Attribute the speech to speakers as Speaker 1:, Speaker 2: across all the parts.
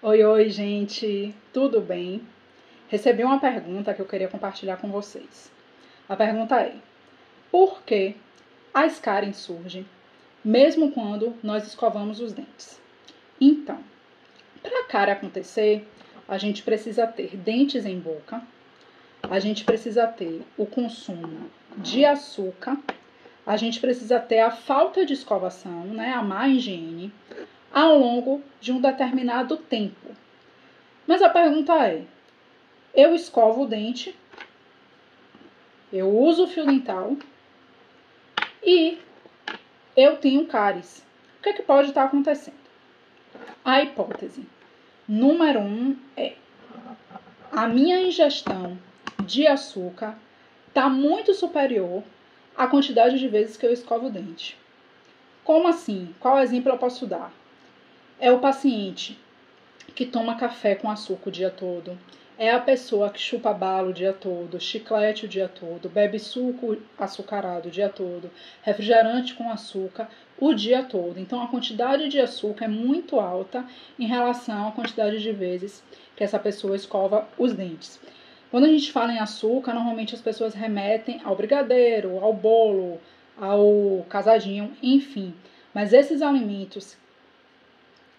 Speaker 1: Oi, oi, gente, tudo bem? Recebi uma pergunta que eu queria compartilhar com vocês. A pergunta é: por que a cárie surge mesmo quando nós escovamos os dentes? Então, para a cárie acontecer, a gente precisa ter dentes em boca, a gente precisa ter o consumo de açúcar, a gente precisa ter a falta de escovação, né, a má higiene, ao longo de um determinado tempo. Mas a pergunta é: eu escovo o dente, eu uso o fio dental e eu tenho cáries. O que é que pode estar acontecendo? A hipótese número 1 é: a minha ingestão de açúcar está muito superior à quantidade de vezes que eu escovo o dente. Como assim? Qual exemplo eu posso dar? É o paciente que toma café com açúcar o dia todo. É a pessoa que chupa bala o dia todo, chiclete o dia todo, bebe suco açucarado o dia todo, refrigerante com açúcar o dia todo. Então a quantidade de açúcar é muito alta em relação à quantidade de vezes que essa pessoa escova os dentes. Quando a gente fala em açúcar, normalmente as pessoas remetem ao brigadeiro, ao bolo, ao casadinho, enfim. Mas esses alimentos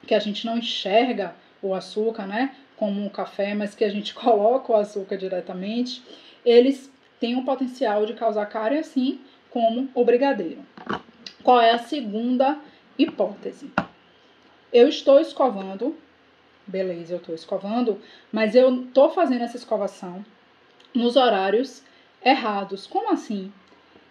Speaker 1: que a gente não enxerga o açúcar, né, como um café, mas que a gente coloca o açúcar diretamente, eles têm um potencial de causar cárie, assim como o brigadeiro. Qual é a segunda hipótese? Eu estou escovando, beleza, eu estou escovando, mas eu estou fazendo essa escovação nos horários errados. Como assim?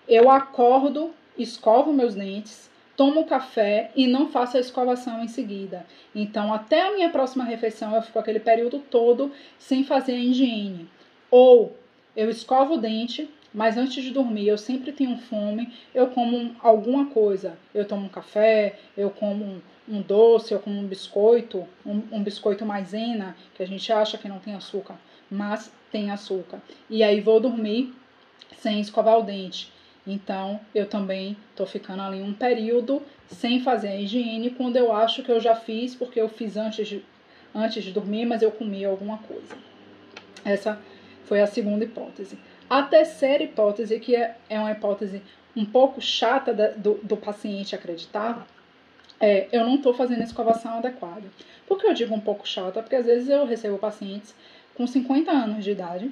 Speaker 1: Eu acordo, escovo meus dentes, tomo café e não faço a escovação em seguida. Então, até a minha próxima refeição, eu fico aquele período todo sem fazer a higiene. Ou eu escovo o dente, mas antes de dormir eu sempre tenho fome, eu como alguma coisa. Eu tomo um café, eu como um doce, eu como um biscoito, um biscoito maisena, que a gente acha que não tem açúcar, mas tem açúcar. E aí vou dormir sem escovar o dente. Então, eu também tô ficando ali um período sem fazer a higiene, quando eu acho que eu já fiz, porque eu fiz antes de dormir, mas eu comi alguma coisa. Essa foi a segunda hipótese. A terceira hipótese, que é uma hipótese um pouco chata do paciente acreditar, eu não estou fazendo a escovação adequada. Por que eu digo um pouco chata? Porque às vezes eu recebo pacientes com 50 anos de idade,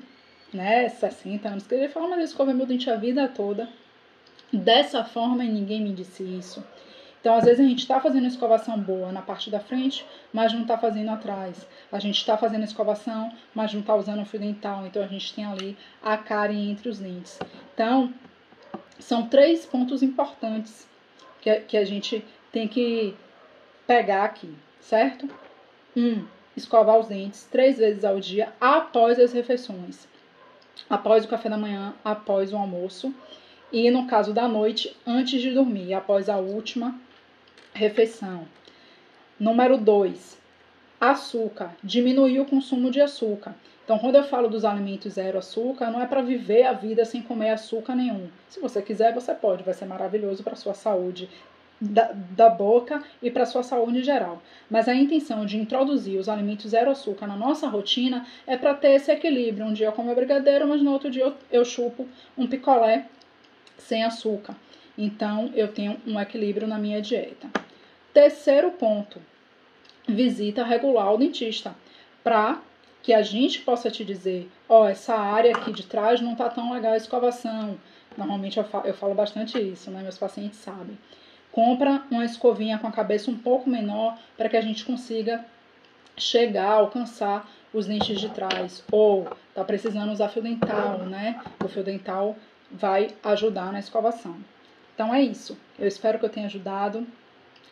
Speaker 1: né, 60 anos, que ele fala: mas eu escovei meu dente a vida toda dessa forma e ninguém me disse isso. Então, às vezes a gente está fazendo escovação boa na parte da frente, mas não está fazendo atrás. A gente está fazendo escovação, mas não está usando o fio dental. Então, a gente tem ali a cárie entre os dentes. Então, são 3 pontos importantes que a gente tem que pegar aqui, certo? 1. Escovar os dentes 3 vezes ao dia após as refeições. Após o café da manhã, após o almoço. E no caso da noite, antes de dormir, após a última refeição. Número 2, açúcar. Diminuir o consumo de açúcar. Então, quando eu falo dos alimentos zero açúcar, não é para viver a vida sem comer açúcar nenhum. Se você quiser, você pode. Vai ser maravilhoso para a sua saúde da boca e para a sua saúde em geral. Mas a intenção de introduzir os alimentos zero açúcar na nossa rotina é para ter esse equilíbrio. Um dia eu como brigadeiro, mas no outro dia eu chupo um picolé sem açúcar. Então, eu tenho um equilíbrio na minha dieta. Terceiro ponto, visita regular ao dentista, para que a gente possa te dizer: essa área aqui de trás não tá tão legal a escovação. Normalmente eu falo bastante isso, né? Meus pacientes sabem. Compra uma escovinha com a cabeça um pouco menor para que a gente consiga chegar, alcançar os dentes de trás. Ou tá precisando usar fio dental, né? O fio dental vai ajudar na escovação. Então é isso. Eu espero que eu tenha ajudado.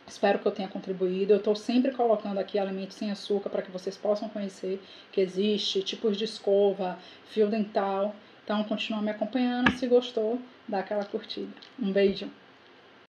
Speaker 1: Espero que eu tenha contribuído. Eu estou sempre colocando aqui alimentos sem açúcar para que vocês possam conhecer que existe, tipos de escova, fio dental. Então, continua me acompanhando. Se gostou, dá aquela curtida. Um beijo.